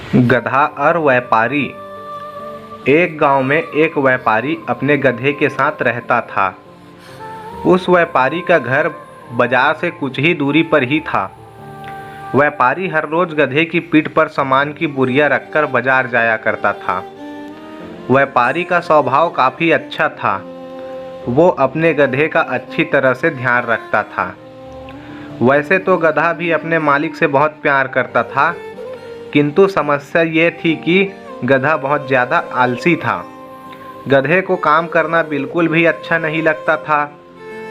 गधा और व्यापारी। एक गांव में एक व्यापारी अपने गधे के साथ रहता था। उस व्यापारी का घर बाजार से कुछ ही दूरी पर ही था। व्यापारी हर रोज गधे की पीठ पर सामान की बोरियां रखकर बाजार जाया करता था। व्यापारी का स्वभाव काफी अच्छा था। वो अपने गधे का अच्छी तरह से ध्यान रखता था। वैसे तो गधा भी अपने मालिक से बहुत प्यार करता था, किंतु समस्या ये थी कि गधा बहुत ज़्यादा आलसी था। गधे को काम करना बिल्कुल भी अच्छा नहीं लगता था।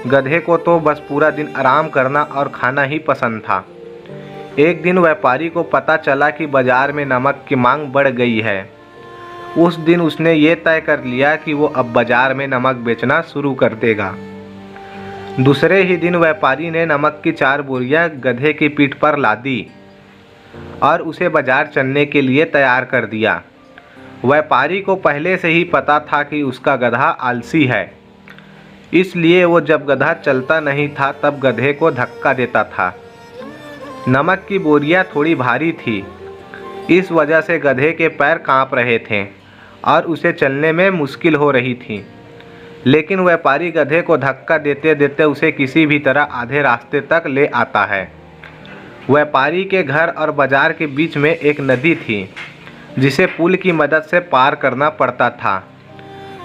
गधे को तो बस पूरा दिन आराम करना और खाना ही पसंद था। एक दिन व्यापारी को पता चला कि बाजार में नमक की मांग बढ़ गई है। उस दिन उसने ये तय कर लिया कि वो अब बाजार में नमक बेचना शुरू कर देगा। दूसरे ही दिन व्यापारी ने नमक की 4 बोरियां गधे की पीठ पर लादी और उसे बाजार चलने के लिए तैयार कर दिया। व्यापारी को पहले से ही पता था कि उसका गधा आलसी है, इसलिए वो जब गधा चलता नहीं था तब गधे को धक्का देता था। नमक की बोरियां थोड़ी भारी थी, इस वजह से गधे के पैर कांप रहे थे और उसे चलने में मुश्किल हो रही थी। लेकिन व्यापारी गधे को धक्का देते देते उसे किसी भी तरह आधे रास्ते तक ले आता है। व्यापारी के घर और बाजार के बीच में एक नदी थी, जिसे पुल की मदद से पार करना पड़ता था।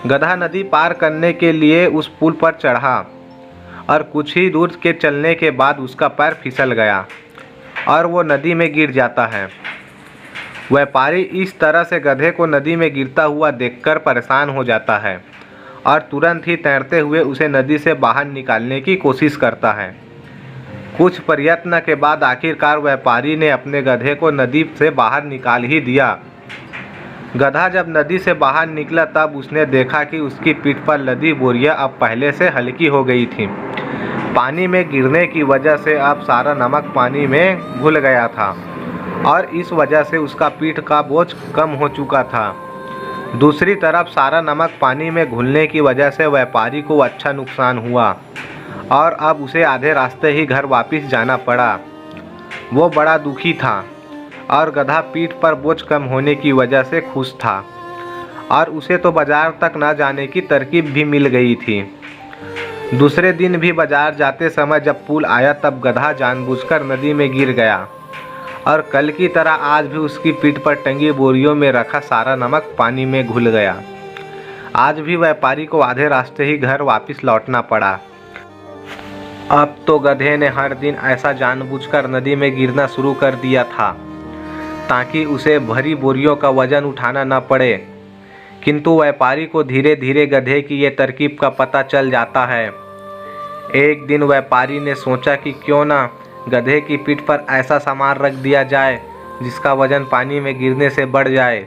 गधा नदी पार करने के लिए उस पुल पर चढ़ा और कुछ ही दूर के चलने के बाद उसका पैर फिसल गया और वो नदी में गिर जाता है। व्यापारी इस तरह से गधे को नदी में गिरता हुआ देखकर परेशान हो जाता है और तुरंत ही तैरते हुए उसे नदी से बाहर निकालने की कोशिश करता है। कुछ प्रयत्न के बाद आखिरकार व्यापारी ने अपने गधे को नदी से बाहर निकाल ही दिया। गधा जब नदी से बाहर निकला तब उसने देखा कि उसकी पीठ पर लदी बोरियां अब पहले से हल्की हो गई थी। पानी में गिरने की वजह से अब सारा नमक पानी में घुल गया था और इस वजह से उसका पीठ का बोझ कम हो चुका था। दूसरी तरफ सारा नमक पानी में घुलने की वजह से व्यापारी को अच्छा नुकसान हुआ और अब उसे आधे रास्ते ही घर वापस जाना पड़ा। वो बड़ा दुखी था और गधा पीठ पर बोझ कम होने की वजह से खुश था और उसे तो बाजार तक न जाने की तरकीब भी मिल गई थी। दूसरे दिन भी बाजार जाते समय जब पुल आया तब गधा जानबूझकर नदी में गिर गया और कल की तरह आज भी उसकी पीठ पर टंगी बोरियों में रखा सारा नमक पानी में घुल गया। आज भी व्यापारी को आधे रास्ते ही घर वापस लौटना पड़ा। अब तो गधे ने हर दिन ऐसा जानबूझकर नदी में गिरना शुरू कर दिया था ताकि उसे भरी बोरियों का वजन उठाना न पड़े। किंतु व्यापारी को धीरे धीरे गधे की ये तरकीब का पता चल जाता है। एक दिन व्यापारी ने सोचा कि क्यों ना गधे की पीठ पर ऐसा सामान रख दिया जाए जिसका वजन पानी में गिरने से बढ़ जाए।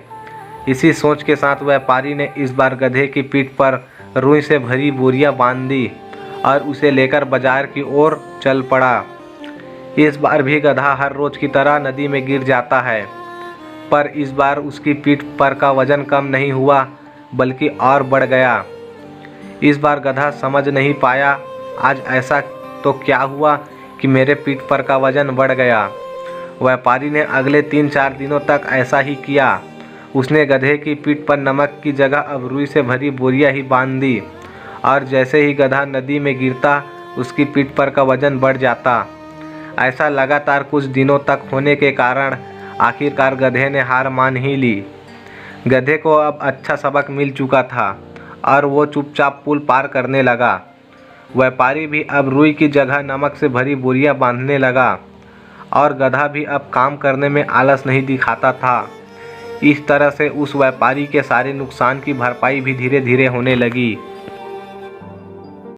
इसी सोच के साथ व्यापारी ने इस बार गधे की पीठ पर रुई से भरी बोरियां बांध दी और उसे लेकर बाजार की ओर चल पड़ा। इस बार भी गधा हर रोज की तरह नदी में गिर जाता है, पर इस बार उसकी पीठ पर का वजन कम नहीं हुआ बल्कि और बढ़ गया। इस बार गधा समझ नहीं पाया आज ऐसा तो क्या हुआ कि मेरे पीठ पर का वजन बढ़ गया। व्यापारी ने अगले 3-4 दिनों तक ऐसा ही किया। उसने गधे की पीठ पर नमक की जगह अब रुई से भरी बोरियां ही बांध दी और जैसे ही गधा नदी में गिरता उसकी पीठ पर का वजन बढ़ जाता। ऐसा लगातार कुछ दिनों तक होने के कारण आखिरकार गधे ने हार मान ही ली। गधे को अब अच्छा सबक मिल चुका था और वो चुपचाप पुल पार करने लगा। व्यापारी भी अब रुई की जगह नमक से भरी बोरियां बांधने लगा और गधा भी अब काम करने में आलस नहीं दिखाता था। इस तरह से उस व्यापारी के सारे नुकसान की भरपाई भी धीरे धीरे होने लगी।